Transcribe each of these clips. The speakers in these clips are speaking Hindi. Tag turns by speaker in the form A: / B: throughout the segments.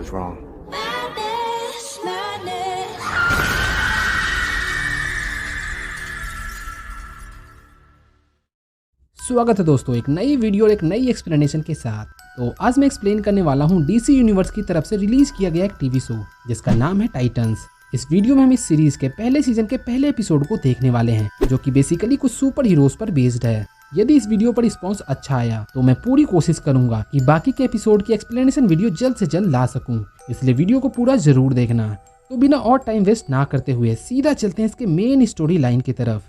A: was wrong.
B: स्वागत है दोस्तों एक नई वीडियो और एक नई एक्सप्लेनेशन के साथ। तो आज मैं एक्सप्लेन करने वाला हूँ डीसी यूनिवर्स की तरफ से रिलीज किया गया एक टीवी शो जिसका नाम है टाइटंस। इस वीडियो में हम इस सीरीज के पहले सीजन के पहले एपिसोड को देखने वाले हैं जो कि बेसिकली कुछ सुपर हीरोज पर बेस्ड है। यदि इस वीडियो पर रिस्पॉन्स अच्छा आया तो मैं पूरी कोशिश करूंगा कि बाकी के एपिसोड की एक्सप्लेनेशन वीडियो जल्द से जल्द ला सकूं, इसलिए वीडियो को पूरा जरूर देखना। तो बिना और टाइम वेस्ट ना करते हुए सीधा चलते हैं इसके मेन स्टोरी लाइन की तरफ।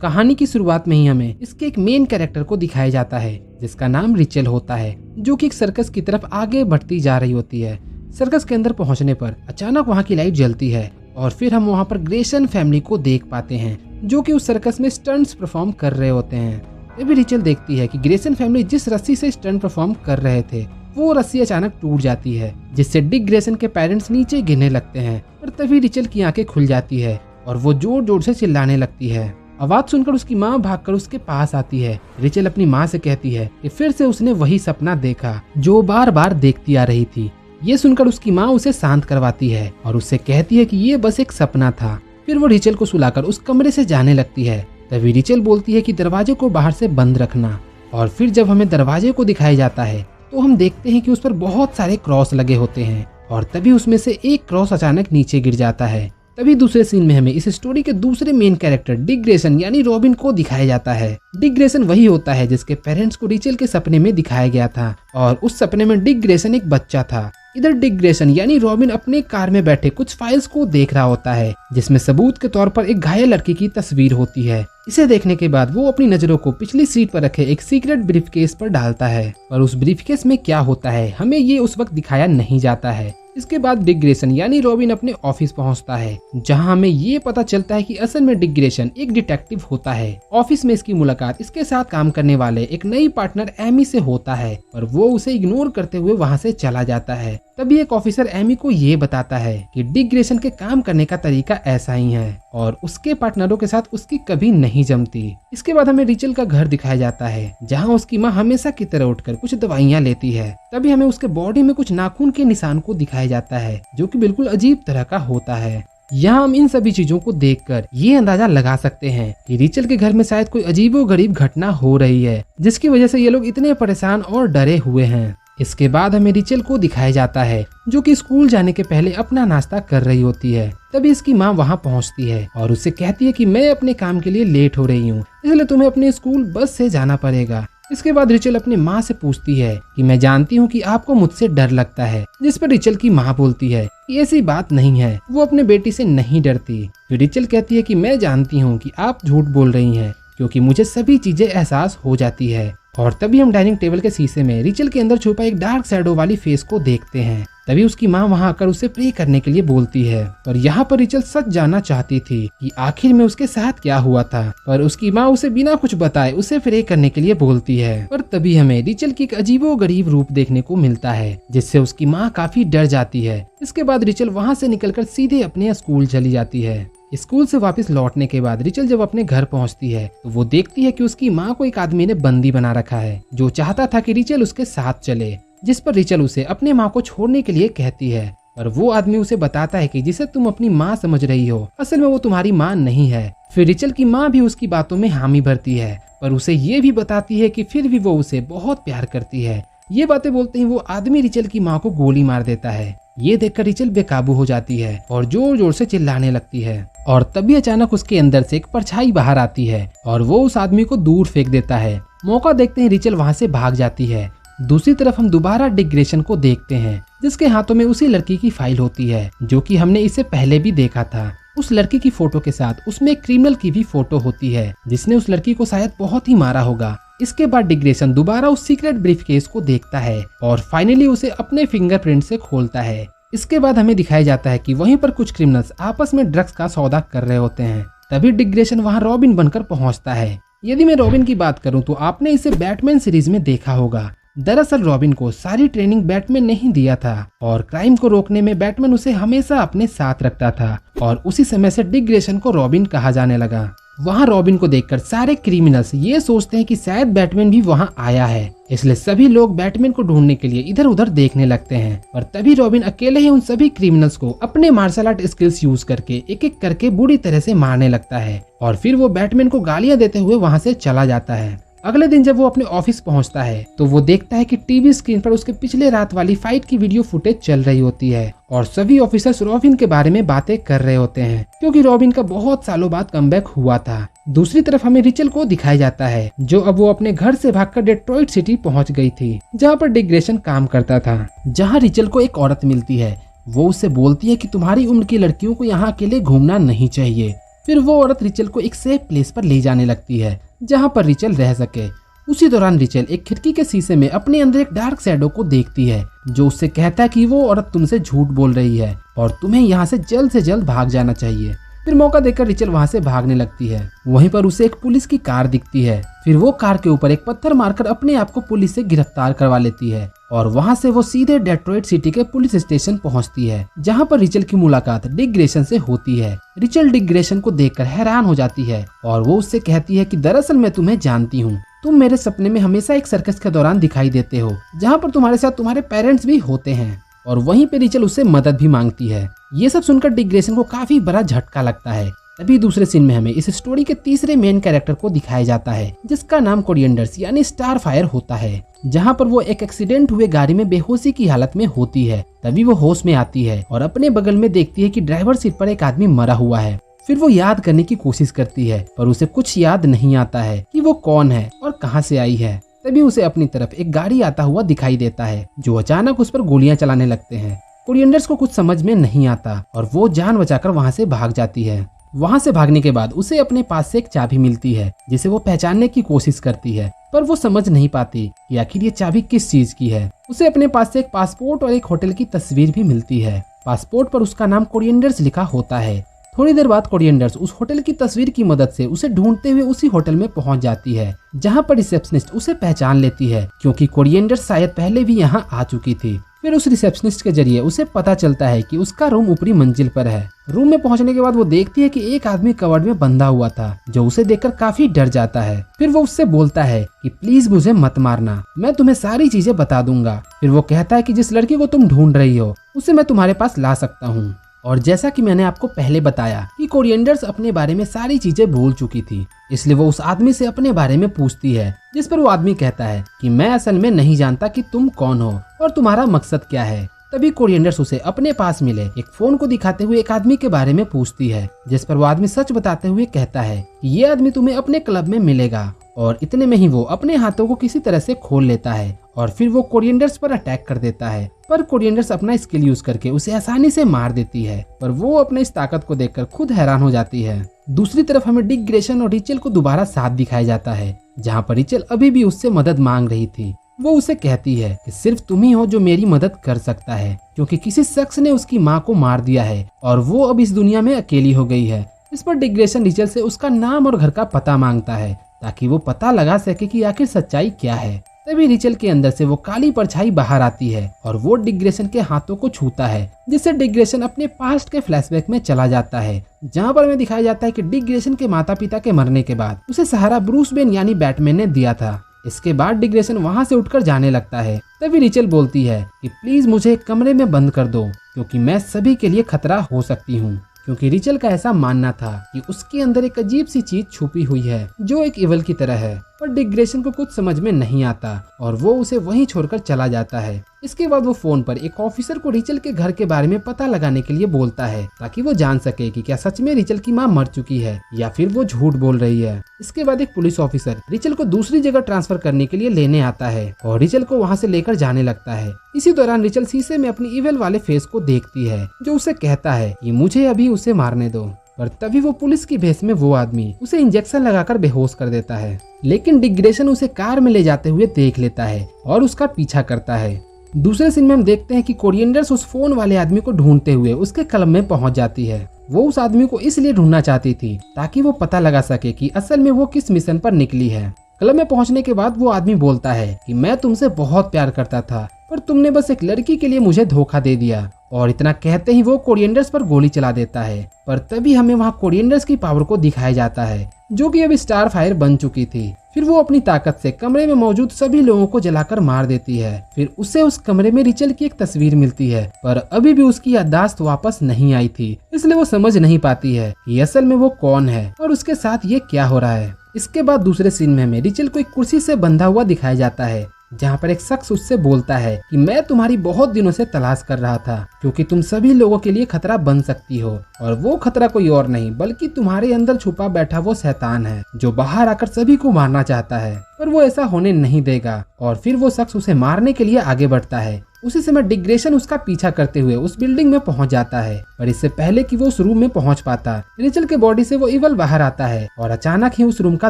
B: कहानी की शुरुआत में ही हमें इसके एक मेन कैरेक्टर को दिखाया जाता है जिसका नाम रिचल होता है, जो कि एक सर्कस की तरफ आगे बढ़ती जा रही होती है। सर्कस के अंदर पहुंचने पर अचानक वहां की लाइट जलती है और फिर हम वहां पर ग्रेसन फैमिली को देख पाते हैं जो कि उस सर्कस में स्टंट्स परफॉर्म कर रहे होते हैं। तभी रिचल देखती है कि ग्रेसन फैमिली जिस रस्सी से स्टंट परफॉर्म कर रहे थे वो रस्सी अचानक टूट जाती है, जिससे डिक ग्रेसन के पेरेंट्स नीचे गिरने लगते हैं। और तभी रिचल की आंखें खुल जाती है और वो जोर जोर से चिल्लाने लगती है। आवाज सुनकर उसकी माँ भागकर उसके पास आती है। रिचल अपनी माँ से कहती है कि फिर से उसने वही सपना देखा जो बार बार देखती आ रही थी। ये सुनकर उसकी माँ उसे शांत करवाती है और उससे कहती है कि ये बस एक सपना था। फिर वो रिचल को सुलाकर उस कमरे से जाने लगती है। तभी रिचल बोलती है कि दरवाजे को बाहर से बंद रखना। और फिर जब हमें दरवाजे को दिखाया जाता है तो हम देखते हैं कि उस पर बहुत सारे क्रॉस लगे होते हैं और तभी उसमें से एक क्रॉस अचानक नीचे गिर जाता है। तभी दूसरे सीन में हमें इस स्टोरी के दूसरे मेन कैरेक्टर डिक ग्रेसन यानी रॉबिन को दिखाया जाता है। डिक ग्रेसन वही होता है जिसके पेरेंट्स को रिचल के सपने में दिखाया गया था और उस सपने में डिक ग्रेसन एक बच्चा था। इधर डिक ग्रेसन यानी रॉबिन अपने कार में बैठे कुछ फाइल्स को देख रहा होता है जिसमें सबूत के तौर पर एक घायल लड़की की तस्वीर होती है। इसे देखने के बाद वो अपनी नजरों को पिछली सीट पर रखे एक सीक्रेट ब्रीफकेस पर डालता है और उस ब्रीफकेस में क्या होता है हमें ये उस वक्त दिखाया नहीं जाता है। इसके बाद डिक ग्रेसन यानी रॉबिन अपने ऑफिस पहुंचता है जहां हमें ये पता चलता है कि असल में डिक ग्रेसन एक डिटेक्टिव होता है। ऑफिस में इसकी मुलाकात इसके साथ काम करने वाले एक नई पार्टनर एमी से होता है और वो उसे इग्नोर करते हुए वहां से चला जाता है। तभी एक ऑफिसर एमी को ये बताता है कि डिक ग्रेसन के काम करने का तरीका ऐसा ही है और उसके पार्टनरों के साथ उसकी कभी नहीं जमती। इसके बाद हमें रिचल का घर दिखाया जाता है जहां उसकी माँ हमेशा की तरह उठकर कुछ दवाइयाँ लेती है। तभी हमें उसके बॉडी में कुछ नाखून के निशान को दिखाया जाता है जो कि बिल्कुल अजीब तरह का होता है। यहाँ हम इन सभी चीजों को देखकर ये अंदाजा लगा सकते हैं कि रिचल के घर में शायद कोई अजीबोगरीब घटना हो रही है जिसकी वजह से ये लोग इतने परेशान और डरे हुए हैं। इसके बाद हमें रिचल को दिखाया जाता है जो कि स्कूल जाने के पहले अपना नाश्ता कर रही होती है। तभी इसकी माँ वहाँ पहुँचती है और उससे कहती है कि मैं अपने काम के लिए लेट हो रही हूँ, इसलिए तुम्हें अपने स्कूल बस से जाना पड़ेगा। इसके बाद रिचल अपनी माँ से पूछती है कि मैं जानती हूँ कि आपको मुझसे डर लगता है, जिस पर रिचल की माँ बोलती है कि ऐसी बात नहीं है, वो अपने बेटी से नहीं डरती। फिर रिचल कहती है कि मैं जानती हूँ कि आप झूठ बोल रही हैं क्योंकि मुझे सभी चीजें एहसास हो जाती है। और तभी हम डाइनिंग टेबल के शीशे में रिचल के अंदर छुपा एक डार्क शैडो वाली फेस को देखते हैं। तभी उसकी माँ वहाँ आकर उसे प्रे करने के लिए बोलती है और यहाँ पर रिचल सच जानना चाहती थी कि आखिर में उसके साथ क्या हुआ था, पर उसकी माँ उसे बिना कुछ बताए उसे प्रे करने के लिए बोलती है। और तभी हमें रिचल की एक अजीबोगरीब रूप देखने को मिलता है जिससे उसकी माँ काफी डर जाती है। इसके बाद रिचल वहाँ से निकलकर सीधे अपने स्कूल चली जाती है। स्कूल से वापस लौटने के बाद रिचल जब अपने घर पहुंचती है तो वो देखती है कि उसकी माँ को एक आदमी ने बंदी बना रखा है जो चाहता था कि रिचल उसके साथ चले, जिस पर रिचल उसे अपने माँ को छोड़ने के लिए कहती है। और वो आदमी उसे बताता है कि जिसे तुम अपनी माँ समझ रही हो असल में वो तुम्हारी माँ नहीं है। फिर रिचल की माँ भी उसकी बातों में हामी भरती है पर उसे ये भी बताती है कि फिर भी वो उसे बहुत प्यार करती है। ये बातें बोलते ही वो आदमी रिचल की माँ को गोली मार देता है। ये देखकर रिचल बेकाबू हो जाती है और जोर जोर से चिल्लाने लगती है और तभी अचानक उसके अंदर से एक परछाई बाहर आती है और वो उस आदमी को दूर फेंक देता है। मौका देखते ही रिचल वहाँ से भाग जाती है। दूसरी तरफ हम दोबारा डिक ग्रेसन को देखते हैं जिसके हाथों में उसी लड़की की फाइल होती है जो कि हमने इससे पहले भी देखा था। उस लड़की की फोटो के साथ उसमें एक क्रिमिनल की भी फोटो होती है जिसने उस लड़की को शायद बहुत ही मारा होगा। इसके बाद डिक ग्रेसन दोबारा उस सीक्रेट ब्रीफकेस को देखता है और फाइनली उसे अपने फिंगरप्रिंट से खोलता है। इसके बाद हमें दिखाया जाता है कि वहीं पर कुछ क्रिमिनल्स आपस में ड्रग्स का सौदा कर रहे होते हैं। तभी डिक ग्रेसन वहाँ रॉबिन बनकर पहुंचता है। यदि मैं रॉबिन की बात करूं तो आपने इसे बैटमैन सीरीज में देखा होगा। दरअसल रॉबिन को सारी ट्रेनिंग बैटमैन ने ही दिया था और क्राइम को रोकने में बैटमैन उसे हमेशा अपने साथ रखता था और उसी समय से डिक ग्रेसन को रॉबिन कहा जाने लगा। वहाँ रॉबिन को देखकर सारे क्रिमिनल्स ये सोचते हैं कि शायद बैटमैन भी वहाँ आया है, इसलिए सभी लोग बैटमैन को ढूंढने के लिए इधर उधर देखने लगते हैं। और तभी रॉबिन अकेले ही उन सभी क्रिमिनल्स को अपने मार्शल आर्ट स्किल्स यूज करके एक एक करके बुरी तरह से मारने लगता है और फिर वो बैटमैन को गालियां देते हुए वहाँ से चला जाता है। अगले दिन जब वो अपने ऑफिस पहुंचता है तो वो देखता है कि टीवी स्क्रीन पर उसके पिछले रात वाली फाइट की वीडियो फुटेज चल रही होती है और सभी ऑफिसर्स रॉबिन के बारे में बातें कर रहे होते हैं क्योंकि रॉबिन का बहुत सालों बाद कमबैक हुआ था। दूसरी तरफ हमें रिचल को दिखाया जाता है जो अब वो अपने घर से भागकर डेट्रॉइट सिटी पहुंच गई थी जहाँ पर डिक ग्रेसन काम करता था। जहाँ रिचल को एक औरत मिलती है, वो उससे बोलती है कि तुम्हारी उम्र की लड़कियों को यहाँ अकेले घूमना नहीं चाहिए। फिर वो औरत रिचल को एक सेफ प्लेस पर ले जाने लगती है जहाँ पर रिचल रह सके। उसी दौरान रिचल एक खिड़की के शीशे में अपने अंदर एक डार्क शैडो को देखती है जो उससे कहता है कि वो औरत तुमसे झूठ बोल रही है और तुम्हें यहाँ से जल्द भाग जाना चाहिए। फिर मौका देकर रिचल वहाँ से भागने लगती है। वहीं पर उसे एक पुलिस की कार दिखती है। फिर वो कार के ऊपर एक पत्थर मारकर अपने आप को पुलिस से गिरफ्तार करवा लेती है और वहाँ से वो सीधे डेट्रॉइट सिटी के पुलिस स्टेशन पहुँचती है जहाँ पर रिचल की मुलाकात डिक ग्रेसन से होती है। रिचल डिक ग्रेसन को देखकर हैरान हो जाती है और वो उससे कहती है कि दरअसल मैं तुम्हें जानती हूँ, तुम मेरे सपने में हमेशा एक सर्कस के दौरान दिखाई देते हो जहाँ पर तुम्हारे साथ तुम्हारे पेरेंट्स भी होते हैं। और वहीं पे रिचल उससे मदद भी मांगती है। ये सब सुनकर डिक ग्रेसन को काफी बड़ा झटका लगता है। तभी दूसरे सीन में हमें इस स्टोरी के तीसरे मेन कैरेक्टर को दिखाया जाता है जिसका नाम कोरिएंडर्स यानी स्टार फायर होता है, जहाँ पर वो एक एक्सीडेंट हुए गाड़ी में बेहोशी की हालत में होती है। तभी वो होश में आती है और अपने बगल में देखती है कि ड्राइवर सीट पर एक आदमी मरा हुआ है। फिर वो याद करने की कोशिश करती है पर उसे कुछ याद नहीं आता है कि वो कौन है और कहाँ से आई है। तभी उसे अपनी तरफ एक गाड़ी आता हुआ दिखाई देता है जो अचानक उस पर गोलियां चलाने लगते हैं। कोरिएंडर्स को कुछ समझ में नहीं आता और वो जान बचाकर वहां से भाग जाती है। वहां से भागने के बाद उसे अपने पास से एक चाबी मिलती है जिसे वो पहचानने की कोशिश करती है पर वो समझ नहीं पाती कि आखिर ये चाबी किस चीज की है। उसे अपने पास से एक पासपोर्ट और एक होटल की तस्वीर भी मिलती है। पासपोर्ट पर उसका नाम कोरिएंडर्स लिखा होता है। थोड़ी देर बाद कोरिएंडर्स उस होटल की तस्वीर की मदद से उसे ढूंढते हुए उसी होटल में पहुंच जाती है जहां पर रिसेप्शनिस्ट उसे पहचान लेती है क्योंकि कोरिएंडर्स शायद पहले भी यहां आ चुकी थी। फिर उस रिसेप्शनिस्ट के जरिए उसे पता चलता है कि उसका रूम ऊपरी मंजिल पर है। रूम में पहुंचने के बाद वो देखती है कि एक आदमी कवर्ड में बंधा हुआ था जो उसे देखकर काफी डर जाता है। फिर वो उससे बोलता है कि प्लीज मुझे मत मारना, मैं तुम्हें सारी चीजें बता दूंगा। फिर वो कहता है कि जिस लड़की को तुम ढूंढ रही हो उसे मैं तुम्हारे पास ला सकता हूँ। और जैसा कि मैंने आपको पहले बताया कि कोरिएंडर्स अपने बारे में सारी चीजें भूल चुकी थी, इसलिए वो उस आदमी से अपने बारे में पूछती है जिस पर वो आदमी कहता है कि मैं असल में नहीं जानता कि तुम कौन हो और तुम्हारा मकसद क्या है। तभी कोरिएंडर्स उसे अपने पास मिले एक फोन को दिखाते हुए एक आदमी के बारे में पूछती है जिस पर वो आदमी सच बताते हुए कहता है कि ये आदमी तुम्हें अपने क्लब में मिलेगा। और इतने में ही वो अपने हाथों को किसी तरह से खोल लेता है और फिर वो कोरिएंडर्स पर अटैक कर देता है पर कोरिएंडर्स अपना स्किल यूज करके उसे आसानी से मार देती है पर वो अपने इस ताकत को देखकर खुद हैरान हो जाती है। दूसरी तरफ हमें डिक ग्रेसन और रिचल को दोबारा साथ दिखाया जाता है जहाँ पर रिचल अभी भी उससे मदद मांग रही थी। वो उसे कहती है कि सिर्फ तुम ही हो जो मेरी मदद कर सकता है क्योंकि किसी शख्स ने उसकी माँ को मार दिया है और वो अब इस दुनिया में अकेली हो गई है। इस पर डिक ग्रेसन रिचल से उसका नाम और घर का पता मांगता है ताकि वो पता लगा सके कि आखिर सच्चाई क्या है। तभी रिचल के अंदर से वो काली परछाई बाहर आती है और वो डिक ग्रेसन के हाथों को छूता है जिससे डिक ग्रेसन अपने पास्ट के फ्लैशबैक में चला जाता है जहाँ पर हमें दिखाया जाता है कि डिक ग्रेसन के माता पिता के मरने के बाद उसे सहारा ब्रूस वेन यानी बैटमैन ने दिया था। इसके बाद डिक ग्रेसन वहाँ से उठकर जाने लगता है। तभी रिचल बोलती है कि प्लीज मुझे एक कमरे में बंद कर दो क्योंकि मैं सभी के लिए खतरा हो सकती हूँ। क्योंकि रिचल का ऐसा मानना था कि उसके अंदर एक अजीब सी चीज छुपी हुई है जो एक इवल की तरह है पर डिक ग्रेसन को कुछ समझ में नहीं आता और वो उसे वहीं छोड़कर चला जाता है। इसके बाद वो फोन पर एक ऑफिसर को रिचल के घर के बारे में पता लगाने के लिए बोलता है ताकि वो जान सके कि क्या सच में रिचल की माँ मर चुकी है या फिर वो झूठ बोल रही है। इसके बाद एक पुलिस ऑफिसर रिचल को दूसरी जगह ट्रांसफर करने के लिए लेने आता है और रिचल को वहाँ से लेकर जाने लगता है। इसी दौरान रिचल शीशे में अपनी इवल वाले फेस को देखती है जो उसे कहता है कि मुझे अभी उसे मारने दो। पर तभी वो पुलिस की भेस में वो आदमी उसे इंजेक्शन लगाकर बेहोश कर देता है। लेकिन डिक ग्रेसन उसे कार में ले जाते हुए देख लेता है और उसका पीछा करता है। दूसरे सीन में हम देखते हैं कि कोरिएंडर्स उस फोन वाले आदमी को ढूंढते हुए उसके क्लब में पहुंच जाती है। वो उस आदमी को इसलिए ढूंढना चाहती थी ताकि वो पता लगा सके कि असल में वो किस मिशन पर निकली है। क्लब में पहुंचने के बाद वो आदमी बोलता है कि मैं तुमसे बहुत प्यार करता था पर तुमने बस एक लड़की के लिए मुझे धोखा दे दिया। और इतना कहते ही वो कोरिएंडर्स पर गोली चला देता है। पर तभी हमें वहाँ कोरिएंडर्स की पावर को दिखाया जाता है, जो कि अब स्टार फायर बन चुकी थी। फिर वो अपनी ताकत से कमरे में मौजूद सभी लोगों को जलाकर मार देती है। फिर उसे उस कमरे में रिचल की एक तस्वीर मिलती है, पर अभी भी उसकी याददाश्त वापस नहीं आई थी, इसलिए वो समझ नहीं पाती है कि असल में वो कौन है और उसके साथ ये क्या हो रहा है। इसके बाद दूसरे सीन में हमें रिचल को एक कुर्सी से बंधा हुआ दिखाया जाता है, जहाँ पर एक शख्स उससे बोलता है कि मैं तुम्हारी बहुत दिनों से तलाश कर रहा था, क्योंकि तुम सभी लोगों के लिए खतरा बन सकती हो। और वो खतरा कोई और नहीं बल्कि तुम्हारे अंदर छुपा बैठा वो शैतान है, जो बाहर आकर सभी को मारना चाहता है, पर वो ऐसा होने नहीं देगा। और फिर वो शख्स उसे मारने के लिए आगे बढ़ता है। उसी समय डिग्रेशन उसका पीछा करते हुए उस बिल्डिंग में पहुंच जाता है, पर इससे पहले कि वो उस रूम में पहुंच पाता, रिचल के बॉडी से वो इवल बाहर आता है और अचानक ही उस रूम का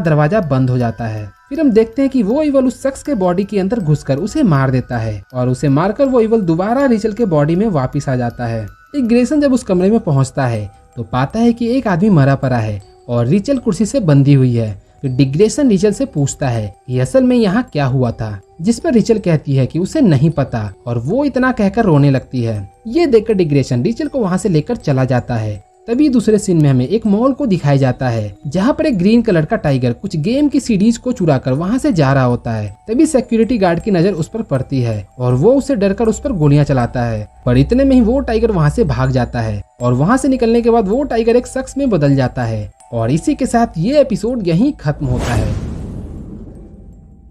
B: दरवाजा बंद हो जाता है। फिर हम देखते हैं कि वो इवल उस शख्स के बॉडी के अंदर घुसकर उसे मार देता है और उसे मारकर वो इवल दोबारा रिचल के बॉडी में वापिस आ जाता है। डिग्रेशन जब उस कमरे में पहुंचता है तो पाता है कि एक आदमी मरा पड़ा है और रिचल कुर्सी से बंधी हुई है। फिर डिग्रेशन रिचल से पूछता है कि असल में यहाँ क्या हुआ था, जिस पर रिचल कहती है कि उसे नहीं पता और वो इतना कहकर रोने लगती है। ये देखकर डिग्रेशन रिचल को वहाँ से लेकर चला जाता है। तभी दूसरे सीन में हमें एक मॉल को दिखाया जाता है, जहाँ पर एक ग्रीन कलर का टाइगर कुछ गेम की सीडीज को चुरा कर वहाँ से जा रहा होता है। तभी सिक्योरिटी गार्ड की नजर उस पर पड़ती है और वो उसे डरकर उस पर गोलियां चलाता है, पर इतने में ही वो टाइगर वहाँ से भाग जाता है और वहाँ से निकलने के बाद वो टाइगर एक शख्स में बदल जाता है। और इसी के साथ ये एपिसोड यहीं खत्म होता है।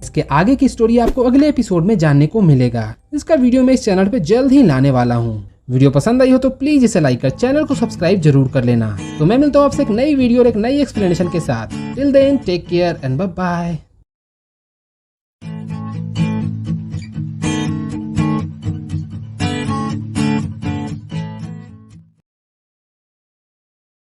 B: इसके आगे की स्टोरी आपको अगले एपिसोड में जानने को मिलेगा। इसका वीडियो मैं इस चैनल पे जल्द ही लाने वाला हूँ। वीडियो पसंद आई हो तो प्लीज इसे लाइक कर चैनल को सब्सक्राइब जरूर कर लेना। तो मैं मिलता हूँ आपसे एक नई वीडियो और एक नई एक्सप्लेनेशन के साथ। Till then take care and bye bye.